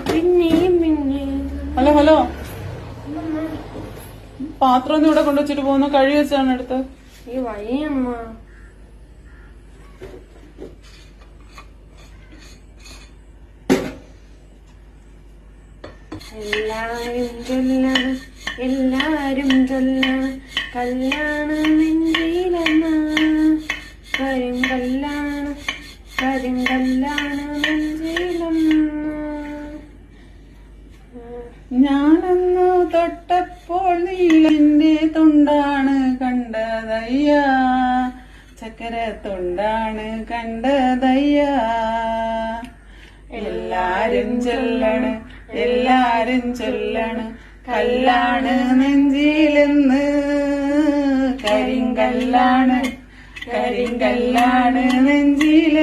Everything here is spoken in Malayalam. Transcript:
പിന്നെയും പിന്നെയും. ഹലോ ഹലോ, പാത്രം ഒന്നും ഇവിടെ കൊണ്ടുവച്ചിട്ട് പോകുന്നു, കഴി വെച്ചാണ് എടുത്ത്. ഈ വയ്യമ്മ. എല്ലാരും ചൊല്ലാണ്, എല്ലാരും ചൊല്ലാണ്, കല്യാണം നെഞ്ചിലെന്ന്. കരിങ്കല്ലാണ്, കരിങ്കല്ലാണ് നെഞ്ചിലെന്ന്. ഞാനന്ന് തൊട്ടപ്പോൾ നീലന്റെ തൊണ്ടാണ് കണ്ടതയ്യ, ചക്കര തൊണ്ടാണ് കണ്ടതയ്യ. എല്ലാരും ചൊല്ലാണ്, എല്ലാരും ചൊല്ലാണ്, കല്ലാണ് നെഞ്ചിലെന്ന്. കരിങ്കല്ലാണ്, കരിങ്കല്ലാണ് നെഞ്ചിൽ